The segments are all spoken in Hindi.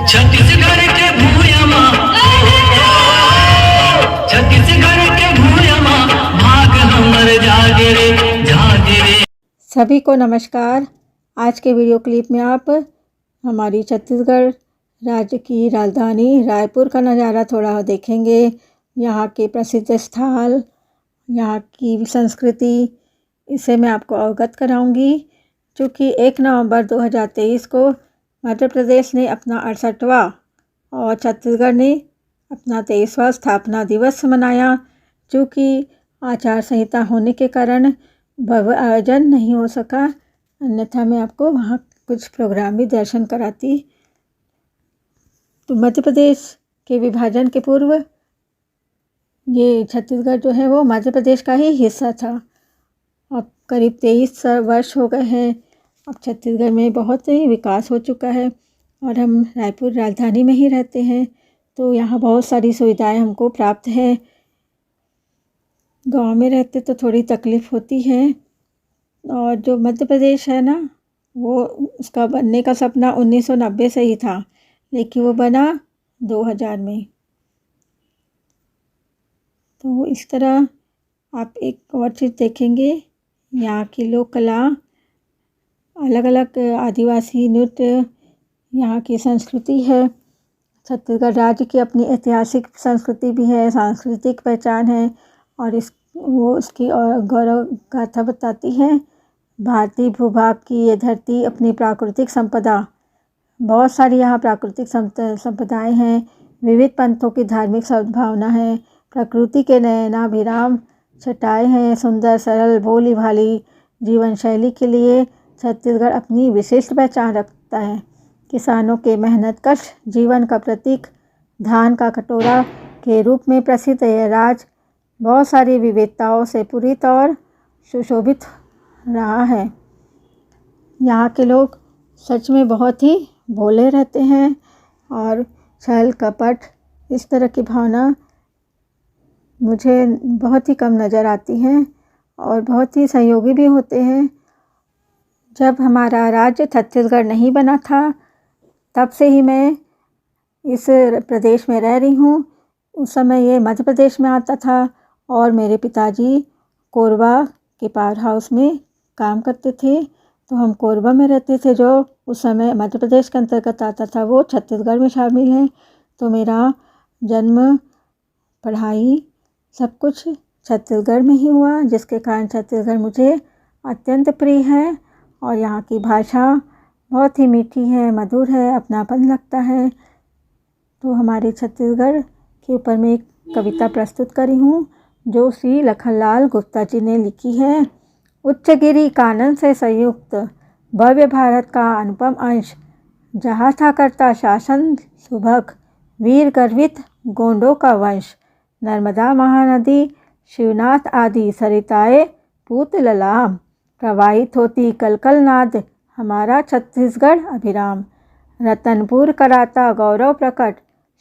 छत्तीसगढ़ के भूयमा, छत्तीसगढ़ के भूयमा, भाग हमर जागे रे, जागे रे। सभी को नमस्कार। आज के वीडियो क्लिप में आप हमारी छत्तीसगढ़ राज्य की राजधानी रायपुर का नज़ारा थोड़ा देखेंगे। यहाँ के प्रसिद्ध स्थल, यहाँ की संस्कृति, इसे मैं आपको अवगत कराऊंगी। चूँकि 1 नवंबर 2023 को मध्य प्रदेश ने अपना 68वां और छत्तीसगढ़ ने अपना 23वां स्थापना दिवस मनाया। चूँकि आचार संहिता होने के कारण भव्य आयोजन नहीं हो सका, अन्यथा मैं आपको वहाँ कुछ प्रोग्राम भी दर्शन कराती। तो मध्य प्रदेश के विभाजन के पूर्व ये छत्तीसगढ़ जो है वो मध्य प्रदेश का ही हिस्सा था। अब करीब 23 वर्ष हो गए हैं। अब छत्तीसगढ़ में बहुत ही विकास हो चुका है और हम रायपुर राजधानी में ही रहते हैं, तो यहाँ बहुत सारी सुविधाएं हमको प्राप्त है। गांव में रहते तो थोड़ी तकलीफ़ होती है। और जो मध्य प्रदेश है ना, वो उसका बनने का सपना 1990 से ही था, लेकिन वो बना 2000 में। तो इस तरह आप एक और चीज़ देखेंगे, यहाँ की लोक कला, अलग अलग आदिवासी नृत्य, यहाँ की संस्कृति है। छत्तीसगढ़ राज्य की अपनी ऐतिहासिक संस्कृति भी है, सांस्कृतिक पहचान है और उसकी गौरव गाथा बताती है। भारतीय भूभाग की ये धरती अपनी प्राकृतिक संपदा, बहुत सारी यहाँ प्राकृतिक संपदाएं हैं। विविध पंथों की धार्मिक सद्भावना है। प्रकृति के नयनाभिराम छटाएं हैं। सुंदर सरल भोली भाली जीवन शैली के लिए छत्तीसगढ़ अपनी विशिष्ट पहचान रखता है। किसानों के मेहनतकश जीवन का प्रतीक, धान का कटोरा के रूप में प्रसिद्ध यह राज्य बहुत सारी विविधताओं से पूरी तौर सुशोभित रहा है। यहाँ के लोग सच में बहुत ही भोले रहते हैं और छल कपट इस तरह की भावना मुझे बहुत ही कम नज़र आती हैं और बहुत ही सहयोगी भी होते हैं। जब हमारा राज्य छत्तीसगढ़ नहीं बना था, तब से ही मैं इस प्रदेश में रह रही हूँ। उस समय ये मध्य प्रदेश में आता था और मेरे पिताजी कोरबा के पावर हाउस में काम करते थे, तो हम कोरबा में रहते थे, जो उस समय मध्य प्रदेश के अंतर्गत आता था, वो छत्तीसगढ़ में शामिल है। तो मेरा जन्म, पढ़ाई, सब कुछ छत्तीसगढ़ में ही हुआ, जिसके कारण छत्तीसगढ़ मुझे अत्यंत प्रिय है। और यहाँ की भाषा बहुत ही मीठी है, मधुर है, अपनापन लगता है। तो हमारे छत्तीसगढ़ के ऊपर मैं एक कविता प्रस्तुत करी हूँ, जो श्री लखनलाल गुप्ता जी ने लिखी है। उच्चगिरी कानन से संयुक्त भव्य भारत का अनुपम अंश, जहाँ था करता शासन सुभग, वीर गर्वित गोंडों का वंश। नर्मदा महानदी, शिवनाथ आदि सरिताए पूत ललाम, प्रवाहित होती कलकल नाद हमारा छत्तीसगढ़ अभिराम। रतनपुर कराता गौरव प्रकट,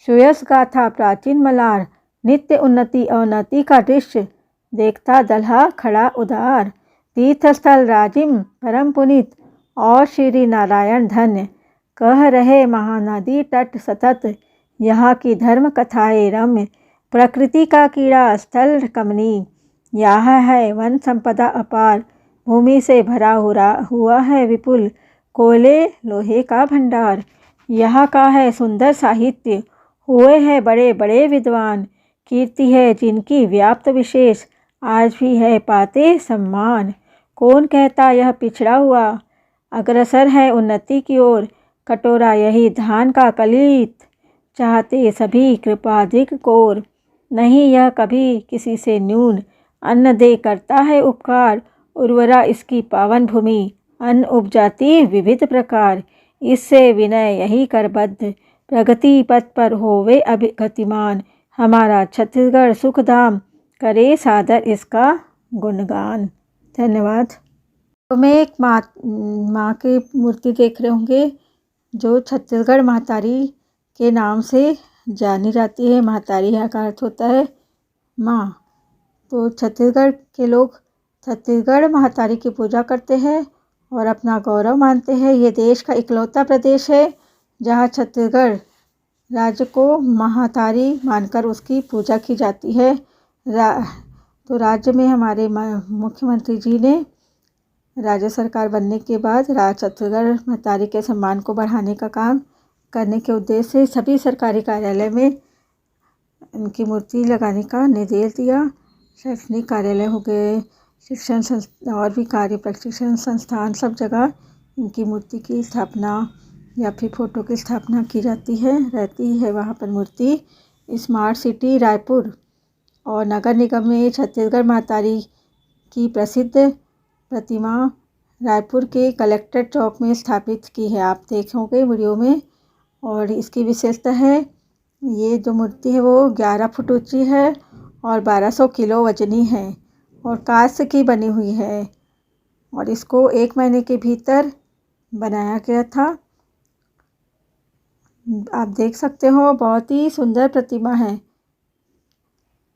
सुयस गाथा प्राचीन मलार। नित्य उन्नति अवनति का दृश्य, देखता दल्हा खड़ा उदार। तीर्थस्थल राजिम परम पुनीत, और श्री नारायण धन्य। कह रहे महानदी तट सतत, यहाँ की धर्म कथाएं रम्य। प्रकृति का कीड़ा स्थल कमनीय, यहाँ है वन संपदा अपार। भूमि से भरा हुआ है विपुल, कोयले लोहे का भंडार। यहाँ का है सुंदर साहित्य, हुए हैं बड़े बड़े विद्वान। कीर्ति है जिनकी व्याप्त विशेष, आज भी है पाते सम्मान। कौन कहता यह पिछड़ा हुआ, अग्रसर है उन्नति की ओर। कटोरा यही धान का कलीत, चाहते सभी कृपाधिक कोर। नहीं यह कभी किसी से न्यून, अन्न दे करता है उपकार। उर्वरा इसकी पावन भूमि, अन्न उपजाति विविध प्रकार। इससे विनय यही करबद्ध, प्रगति पथ पर होवे अभिगतिमान। हमारा छत्तीसगढ़ सुखधाम, करे सादर इसका गुणगान। धन्यवाद। तो मैं एक माँ की मूर्ति देख रहे होंगे, जो छत्तीसगढ़ महतारी के नाम से जानी जाती है। महतारी यहाँ का अर्थ होता है माँ। तो छत्तीसगढ़ के लोग छत्तीसगढ़ महतारी की पूजा करते हैं और अपना गौरव मानते हैं। ये देश का इकलौता प्रदेश है जहाँ छत्तीसगढ़ राज्य को महातारी मानकर उसकी पूजा की जाती है। तो राज्य में हमारे मुख्यमंत्री जी ने राज्य सरकार बनने के बाद छत्तीसगढ़ महतारी के सम्मान को बढ़ाने का काम करने के उद्देश्य से सभी सरकारी कार्यालय में उनकी मूर्ति लगाने का निर्देश दिया। शैक्षणिक कार्यालय हो गए, शिक्षण संस्थान और भी कार्य प्रशिक्षण संस्थान, सब जगह इनकी मूर्ति की स्थापना या फिर फ़ोटो की स्थापना की जाती है, रहती है वहाँ पर मूर्ति। स्मार्ट सिटी रायपुर और नगर निगम में छत्तीसगढ़ महतारी की प्रसिद्ध प्रतिमा रायपुर के कलेक्टर चौक में स्थापित की है, आप देखोगे वीडियो में। और इसकी विशेषता है, ये जो मूर्ति है वो 11 फुट ऊंची है और 1200 किलो वजनी है और कांस्य की बनी हुई है और इसको 1 महीने के भीतर बनाया गया था। आप देख सकते हो, बहुत ही सुंदर प्रतिमा है।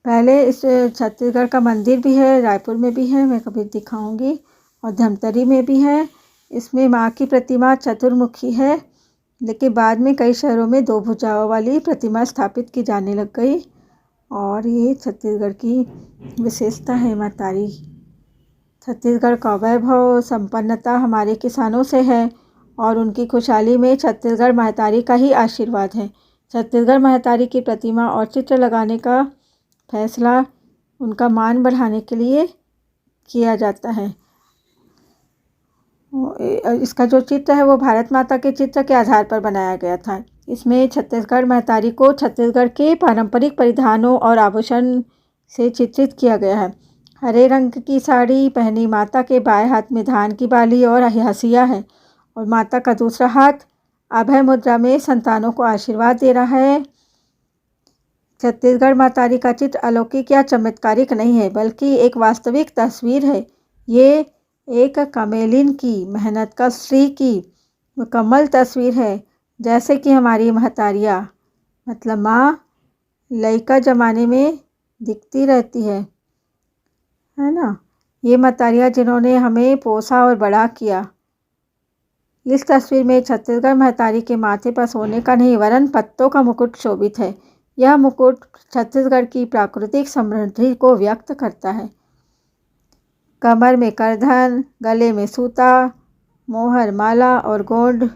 पहले इस छत्तीसगढ़ का मंदिर भी है, रायपुर में भी है, मैं कभी दिखाऊंगी, और धमतरी में भी है। इसमें माँ की प्रतिमा चतुर्मुखी है, लेकिन बाद में कई शहरों में 2 भुजाओं वाली प्रतिमा स्थापित की जाने लग गई और ये छत्तीसगढ़ की विशेषता है महतारी। छत्तीसगढ़ का वैभव संपन्नता हमारे किसानों से है और उनकी खुशहाली में छत्तीसगढ़ महतारी का ही आशीर्वाद है। छत्तीसगढ़ महतारी की प्रतिमा और चित्र लगाने का फैसला उनका मान बढ़ाने के लिए किया जाता है। इसका जो चित्र है वो भारत माता के चित्र के आधार पर बनाया गया था। इसमें छत्तीसगढ़ महतारी को छत्तीसगढ़ के पारंपरिक परिधानों और आभूषण से चित्रित किया गया है। हरे रंग की साड़ी पहनी माता के बाएं हाथ में धान की बाली और हंसिया है और माता का दूसरा हाथ अभय मुद्रा में संतानों को आशीर्वाद दे रहा है। छत्तीसगढ़ महतारी का चित्र अलौकिक या चमत्कारिक नहीं है, बल्कि एक वास्तविक तस्वीर है। ये एक कामेलिन की मेहनत का श्री की मुकम्मल तस्वीर है, जैसे कि हमारी महतारियाँ मतलब माँ लइका ज़माने में दिखती रहती है ना। ये महतारियाँ जिन्होंने हमें पोसा और बड़ा किया। इस तस्वीर में छत्तीसगढ़ महतारी के माथे पर सोने का नहीं वरन पत्तों का मुकुट शोभित है। यह मुकुट छत्तीसगढ़ की प्राकृतिक समृद्धि को व्यक्त करता है। कमर में करधन, गले में सूता, मोहर माला और गोंड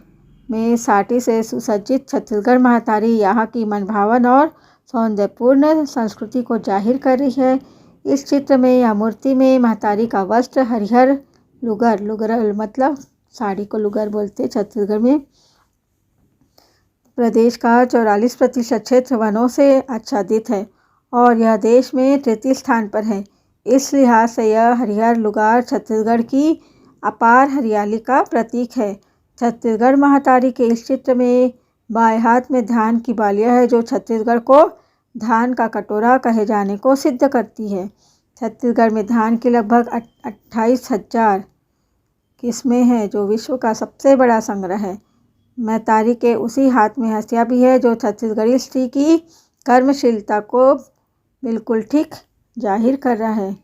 में साटी से सुसज्जित छत्तीसगढ़ महतारी यहाँ की मनभावन और सौंदर्यपूर्ण संस्कृति को जाहिर कर रही है। इस चित्र में या मूर्ति में महतारी का वस्त्र हरिहर लुगर मतलब साड़ी को लुगर बोलते छत्तीसगढ़ में। प्रदेश का 44% क्षेत्र वनों से आच्छादित है और यह देश में 33 स्थान पर है। इस लिहाज से यह हरिहर लुगार छत्तीसगढ़ की अपार हरियाली का प्रतीक है। छत्तीसगढ़ महतारी के इस चित्र में बाएं हाथ में धान की बालियाँ है, जो छत्तीसगढ़ को धान का कटोरा कहे जाने को सिद्ध करती है। छत्तीसगढ़ में धान की लगभग 28,000 किस्में हैं, जो विश्व का सबसे बड़ा संग्रह है। महतारी के उसी हाथ में हंसिया भी है, जो छत्तीसगढ़ी स्त्री की कर्मशीलता को बिल्कुल ठीक जाहिर कर रहा है।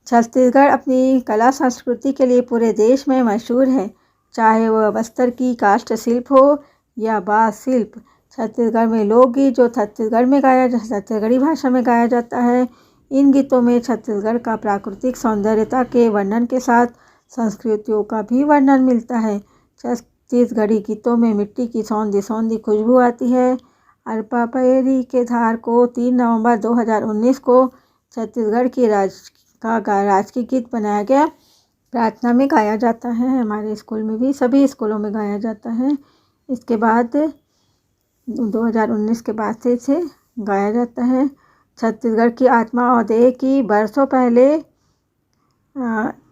छत्तीसगढ़ अपनी कला संस्कृति के लिए पूरे देश में मशहूर है, चाहे वह बस्तर की काष्ठ शिल्प हो या बाँस शिल्प। छत्तीसगढ़ में लोकगीत जो छत्तीसगढ़ी भाषा में गाया जाता है। इन गीतों में छत्तीसगढ़ का प्राकृतिक सौंदर्यता के वर्णन के साथ संस्कृतियों का भी वर्णन मिलता है। छत्तीसगढ़ी गीतों में मिट्टी की सौंधी खुशबू आती है। अरपा पैरी के धार को 3 नवंबर 2019 को छत्तीसगढ़ की राजकीय गीत बनाया गया। प्रार्थना में गाया जाता है, हमारे स्कूल में भी, सभी स्कूलों में गाया जाता है। इसके बाद 2019 के बाद से इसे गाया जाता है। छत्तीसगढ़ की आत्मा और देह की बरसों पहले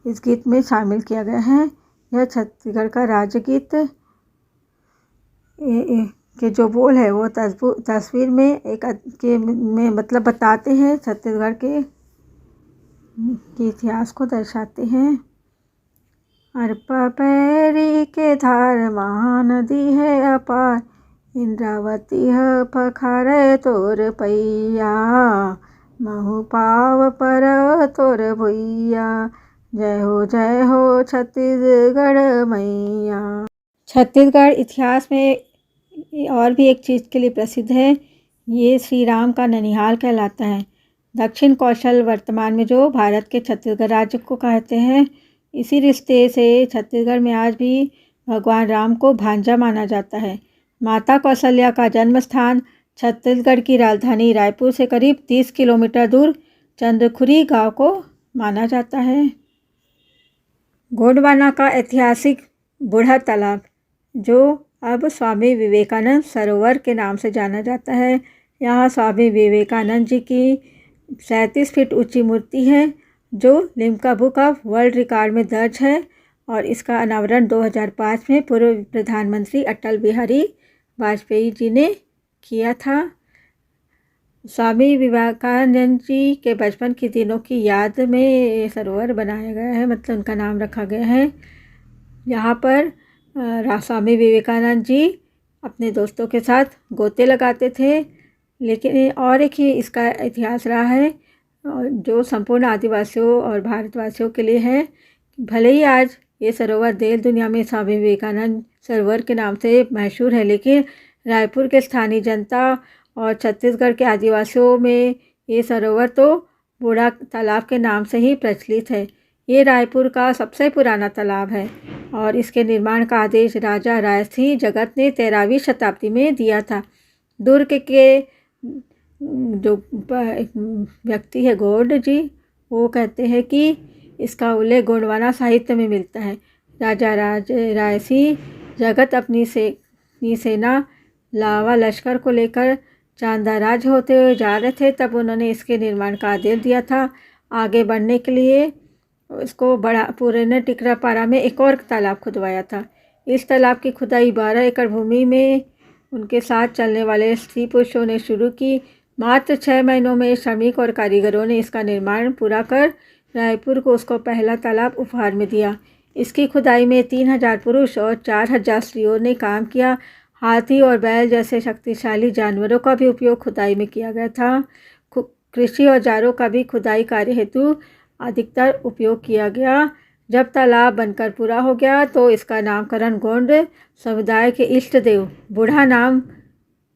इस गीत में शामिल किया गया है। यह छत्तीसगढ़ का राज्य गीत के जो बोल है वो तस्वीर में में मतलब बताते हैं, छत्तीसगढ़ के इतिहास को दर्शाते हैं। अरपा पैरी के धार महानदी है अपार, इंद्रावती है पखारे तोर पैया, महु पाव पर तोर भुइया, जय हो छत्तीसगढ़ मैया। छत्तीसगढ़ इतिहास में ये और भी एक चीज़ के लिए प्रसिद्ध है, ये श्री राम का ननिहाल कहलाता है। दक्षिण कौशल वर्तमान में जो भारत के छत्तीसगढ़ राज्य को कहते हैं, इसी रिश्ते से छत्तीसगढ़ में आज भी भगवान राम को भांजा माना जाता है। माता कौशल्या का जन्म स्थान छत्तीसगढ़ की राजधानी रायपुर से करीब 30 किलोमीटर दूर चंद्रखुरी गांव को माना जाता है। गोंडवाना का ऐतिहासिक बूढ़ा तालाब, जो अब स्वामी विवेकानंद सरोवर के नाम से जाना जाता है। यहाँ स्वामी विवेकानंद जी की 37 फीट ऊंची मूर्ति है, जो Limca book of world record में दर्ज है, और इसका अनावरण 2005 में पूर्व प्रधानमंत्री अटल बिहारी वाजपेयी जी ने किया था। स्वामी विवेकानंद जी के बचपन के दिनों की याद में ये सरोवर बनाया गया है, मतलब उनका नाम रखा गया है। यहाँ पर स्वामी विवेकानंद जी अपने दोस्तों के साथ गोते लगाते थे। लेकिन और एक ही इसका इतिहास रहा है, जो संपूर्ण आदिवासियों और भारतवासियों के लिए है। भले ही आज ये सरोवर देश दुनिया में स्वामी विवेकानंद सरोवर के नाम से मशहूर है, लेकिन रायपुर के स्थानीय जनता और छत्तीसगढ़ के आदिवासियों में ये सरोवर तो बूढ़ा तालाब के नाम से ही प्रचलित है। ये रायपुर का सबसे पुराना तालाब है और इसके निर्माण का आदेश राजा रायसिंह जगत ने 13वीं शताब्दी में दिया था। दुर्ग के जो व्यक्ति है गोंड जी, वो कहते हैं कि इसका उल्लेख गोंडवाना साहित्य में मिलता है। राजा रायसिंह जगत अपनी सेना लावा लश्कर को लेकर चांदाराज होते हुए जा रहे थे, तब उन्होंने इसके निर्माण का आदेश दिया था। आगे बढ़ने के लिए इसको बड़ा पुराने टिकरापारा में एक और तालाब खुदवाया था। इस तालाब की खुदाई 12 एकड़ भूमि में उनके साथ चलने वाले स्त्री पुरुषों ने शुरू की। मात्र 6 महीनों में श्रमिक और कारीगरों ने इसका निर्माण पूरा कर रायपुर को उसको पहला तालाब उपहार में दिया। इसकी खुदाई में 3000 पुरुष और 4000 स्त्रियों ने काम किया। हाथी और बैल जैसे शक्तिशाली जानवरों का भी उपयोग खुदाई में किया गया था। कृषि औजारों का भी खुदाई कार्य हेतु अधिकतर उपयोग किया गया। जब तालाब बनकर पूरा हो गया तो इसका नामकरण गोंड समुदाय के इष्ट देव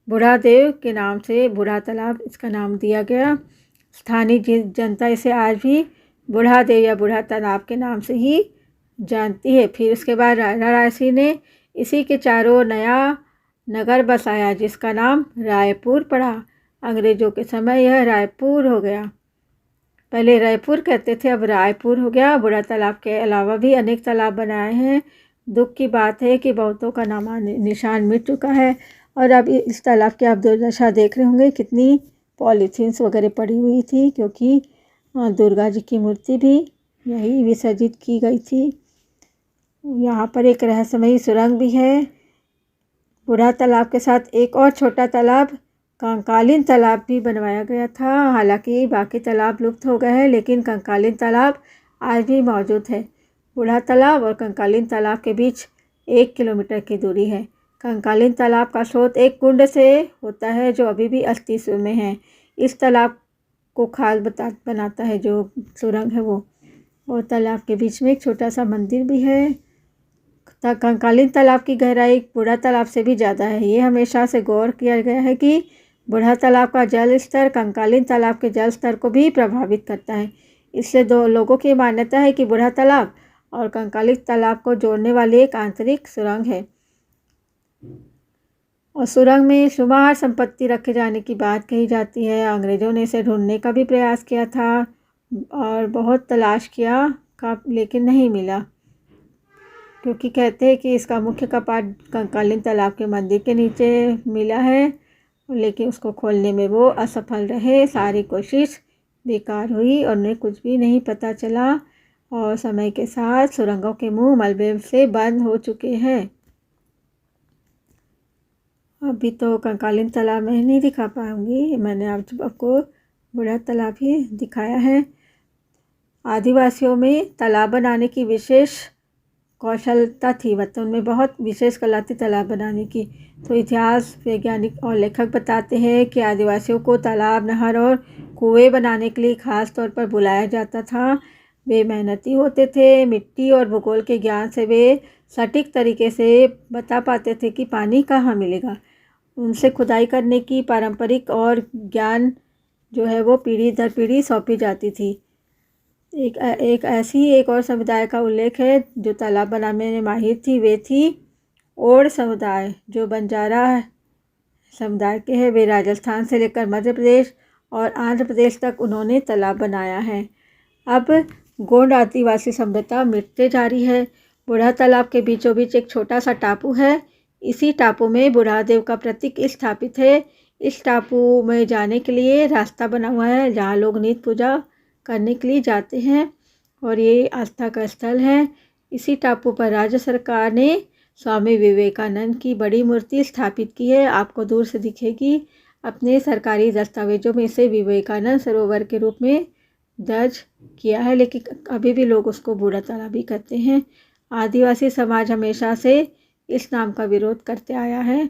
बूढ़ा देव के नाम से बूढ़ा तालाब इसका नाम दिया गया। स्थानीय जनता इसे आज भी बूढ़ा देव या बूढ़ा तालाब के नाम से ही जानती है। फिर उसके बाद राजा रायसिंह ने इसी के चारों नया नगर बसाया, जिसका नाम रायपुर पड़ा। अंग्रेज़ों के समय यह रायपुर हो गया। पहले रायपुर कहते थे, अब रायपुर हो गया। बूढ़ा तालाब के अलावा भी अनेक तालाब बनाए हैं। दुख की बात है कि बहुतों का नामा निशान मिट चुका है। और अब इस तालाब की आप दुर्दशा देख रहे होंगे, कितनी पॉलीथीन्स वगैरह पड़ी हुई थी, क्योंकि दुर्गा जी की मूर्ति भी यही विसर्जित की गई थी। यहाँ पर एक रहस्यमयी सुरंग भी है। बूढ़ा तालाब के साथ एक और छोटा तालाब कंकालीन तालाब भी बनवाया गया था। हालांकि बाकी तालाब लुप्त हो गए हैं, लेकिन कंकालीन तालाब आज भी मौजूद है। बूढ़ा तालाब और कंकालीन तालाब के बीच 1 किलोमीटर की दूरी है। कंकालीन तालाब का स्रोत एक कुंड से होता है, जो अभी भी अस्तित्व में है। इस तालाब को खाल बनाता है जो सुरंग है वो। और तालाब के बीच में एक छोटा सा मंदिर भी है। कंकालीन तालाब की गहराई बूढ़ा तालाब से भी ज़्यादा है। ये हमेशा से गौर किया गया है कि बूढ़ा तालाब का जल स्तर कंकालीन तालाब के जल स्तर को भी प्रभावित करता है। इससे दो लोगों की मान्यता है कि बूढ़ा तालाब और कंकालीन तालाब को जोड़ने वाली एक आंतरिक सुरंग है। और सुरंग में शुमार संपत्ति रखे जाने की बात कही जाती है। अंग्रेज़ों ने इसे ढूंढने का भी प्रयास किया था और बहुत तलाश किया लेकिन नहीं मिला, क्योंकि कहते हैं कि इसका मुख्य कपाट कंकालीन तालाब के मंदिर के नीचे मिला है, लेकिन उसको खोलने में वो असफल रहे। सारी कोशिश बेकार हुई और उन्हें कुछ भी नहीं पता चला। और समय के साथ सुरंगों के मुंह मलबे से बंद हो चुके हैं। अभी तो कंकालीन तालाब में नहीं दिखा पाऊंगी, मैंने आपको बूढ़ा तालाब ही दिखाया है। आदिवासियों में तालाब बनाने की विशेष कौशलता थी, मतलब उनमें बहुत विशेष कला थी तालाब बनाने की। तो इतिहास वैज्ञानिक और लेखक बताते हैं कि आदिवासियों को तालाब, नहर और कुएं बनाने के लिए खास तौर पर बुलाया जाता था। वे मेहनती होते थे। मिट्टी और भूगोल के ज्ञान से वे सटीक तरीके से बता पाते थे कि पानी कहाँ मिलेगा। उनसे खुदाई करने की पारंपरिक और ज्ञान जो है वो पीढ़ी दर पीढ़ी सौंपी जाती थी। एक और समुदाय का उल्लेख है जो तालाब बनाने में माहिर थी। वे थी ओड समुदाय, जो बंजारा समुदाय के हैं। वे राजस्थान से लेकर मध्य प्रदेश और आंध्र प्रदेश तक उन्होंने तालाब बनाया है। अब गोंड आदिवासी सभ्यता मिटते जा रही है। बूढ़ा तालाब के बीचों बीच एक छोटा सा टापू है। इसी टापू में बुढ़ादेव का प्रतीक स्थापित है। इस टापू में जाने के लिए रास्ता बना हुआ है, जहाँ लोग नित्य पूजा करने के लिए जाते हैं और ये आस्था का स्थल है। इसी टापू पर राज्य सरकार ने स्वामी विवेकानंद की बड़ी मूर्ति स्थापित की है। आपको दूर से दिखेगी। अपने सरकारी दस्तावेजों में इसे विवेकानंद सरोवर के रूप में दर्ज किया है, लेकिन अभी भी लोग उसको बूढ़ा तालाब ही कहते हैं। आदिवासी समाज हमेशा से इस नाम का विरोध करते आया है।